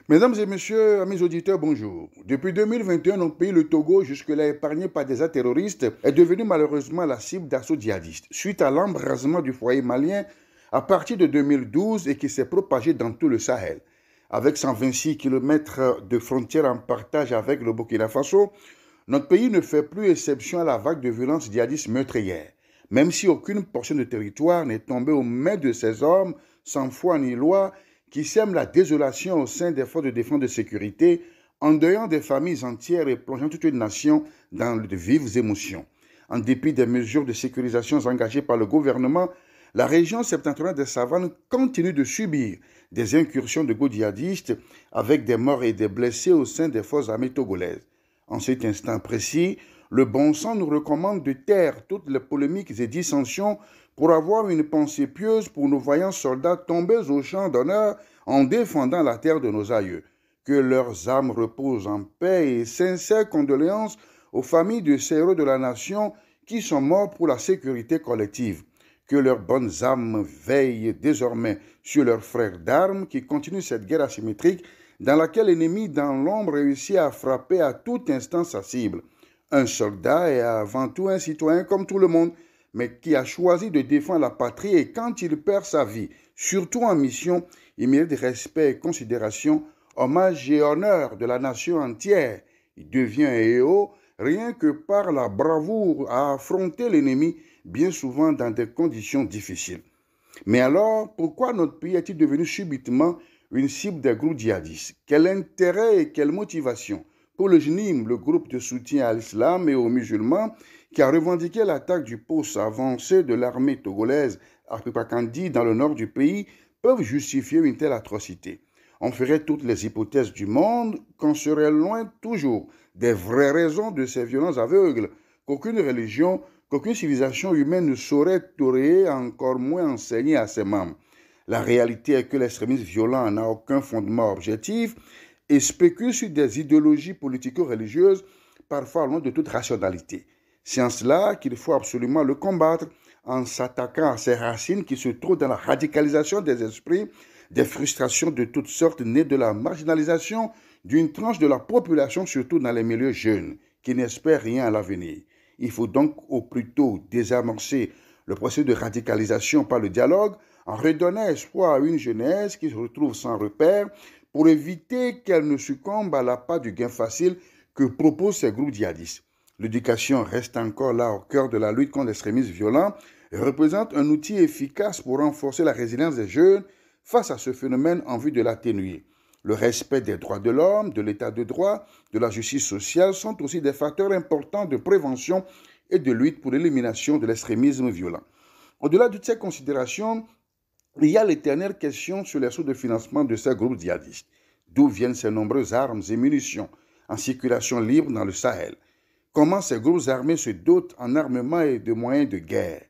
Mesdames et messieurs, amis auditeurs, bonjour. Depuis 2021, notre pays, le Togo, jusque-là épargné par des actes terroristes, est devenu malheureusement la cible d'assauts djihadistes, suite à l'embrasement du foyer malien à partir de 2012 et qui s'est propagé dans tout le Sahel. Avec 126 km de frontières en partage avec le Burkina Faso, notre pays ne fait plus exception à la vague de violence djihadiste meurtrière, même si aucune portion de territoire n'est tombée aux mains de ces hommes sans foi ni loi qui sèment la désolation au sein des forces de défense et de sécurité, endeuillant des familles entières et plongeant toute une nation dans de vives émotions. En dépit des mesures de sécurisation engagées par le gouvernement, la région septentrionale des Savanes continue de subir des incursions de groupes djihadistes avec des morts et des blessés au sein des forces armées togolaises. En cet instant précis, le bon sens nous recommande de taire toutes les polémiques et dissensions pour avoir une pensée pieuse pour nos vaillants soldats tombés au champ d'honneur en défendant la terre de nos aïeux. Que leurs âmes reposent en paix et sincères condoléances aux familles de ces héros de la nation qui sont morts pour la sécurité collective. Que leurs bonnes âmes veillent désormais sur leurs frères d'armes qui continuent cette guerre asymétrique dans laquelle l'ennemi dans l'ombre réussit à frapper à tout instant sa cible. Un soldat est avant tout un citoyen comme tout le monde, mais qui a choisi de défendre la patrie et quand il perd sa vie, surtout en mission, il mérite respect et considération, hommage et honneur de la nation entière. Il devient un héros rien que par la bravoure à affronter l'ennemi, bien souvent dans des conditions difficiles. Mais alors, pourquoi notre pays est-il devenu subitement une cible des groupes djihadistes? Quel intérêt et quelle motivation? Pour le JNIM, le groupe de soutien à l'islam et aux musulmans, qui a revendiqué l'attaque du poste avancé de l'armée togolaise à Pipakandi dans le nord du pays, peuvent justifier une telle atrocité. On ferait toutes les hypothèses du monde qu'on serait loin toujours des vraies raisons de ces violences aveugles, qu'aucune religion, qu'aucune civilisation humaine ne saurait tolérer, encore moins enseigner à ses membres. La réalité est que l'extrémisme violent n'a aucun fondement objectif et spécule sur des idéologies politico-religieuses, parfois loin de toute rationalité. C'est en cela qu'il faut absolument le combattre en s'attaquant à ces racines qui se trouvent dans la radicalisation des esprits, des frustrations de toutes sortes nées de la marginalisation d'une tranche de la population, surtout dans les milieux jeunes, qui n'espèrent rien à l'avenir. Il faut donc au plus tôt désamorcer le processus de radicalisation par le dialogue, en redonnant espoir à une jeunesse qui se retrouve sans repère pour éviter qu'elle ne succombe à l'appât du gain facile que proposent ces groupes djihadistes. L'éducation reste encore là au cœur de la lutte contre l'extrémisme violent et représente un outil efficace pour renforcer la résilience des jeunes face à ce phénomène en vue de l'atténuer. Le respect des droits de l'homme, de l'état de droit, de la justice sociale sont aussi des facteurs importants de prévention et de lutte pour l'élimination de l'extrémisme violent. Au-delà de toutes ces considérations, il y a l'éternelle question sur les sources de financement de ces groupes djihadistes. D'où viennent ces nombreuses armes et munitions en circulation libre dans le Sahel? Comment ces groupes armés se dotent en armement et de moyens de guerre?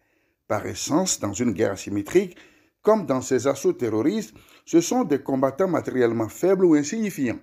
Par essence, dans une guerre asymétrique, comme dans ces assauts terroristes, ce sont des combattants matériellement faibles ou insignifiants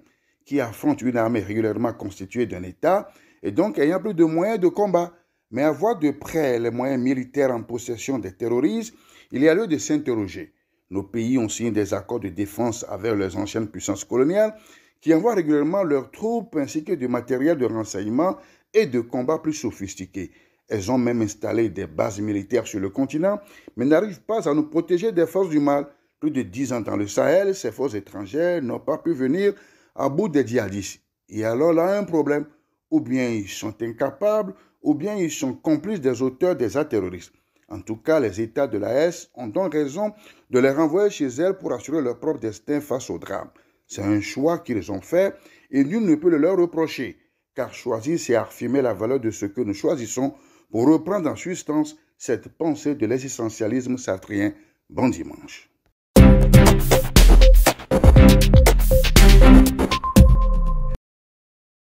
qui affrontent une armée régulièrement constituée d'un État et donc ayant plus de moyens de combat. Mais à voir de près les moyens militaires en possession des terroristes, il y a lieu de s'interroger. Nos pays ont signé des accords de défense avec les anciennes puissances coloniales qui envoient régulièrement leurs troupes ainsi que du matériel de renseignement et de combat plus sophistiqués. Elles ont même installé des bases militaires sur le continent, mais n'arrivent pas à nous protéger des forces du mal. Plus de 10 ans dans le Sahel, ces forces étrangères n'ont pas pu venir à bout des djihadistes. Et alors là, un problème. Ou bien ils sont incapables, ou bien ils sont complices des auteurs des actes terroristes. En tout cas, les États de l'AES ont donc raison de les renvoyer chez elles pour assurer leur propre destin face au drame. C'est un choix qu'ils ont fait et nul ne peut le leur reprocher, car choisir, c'est affirmer la valeur de ce que nous choisissons pour reprendre en substance cette pensée de l'existentialisme sartrien. Bon dimanche.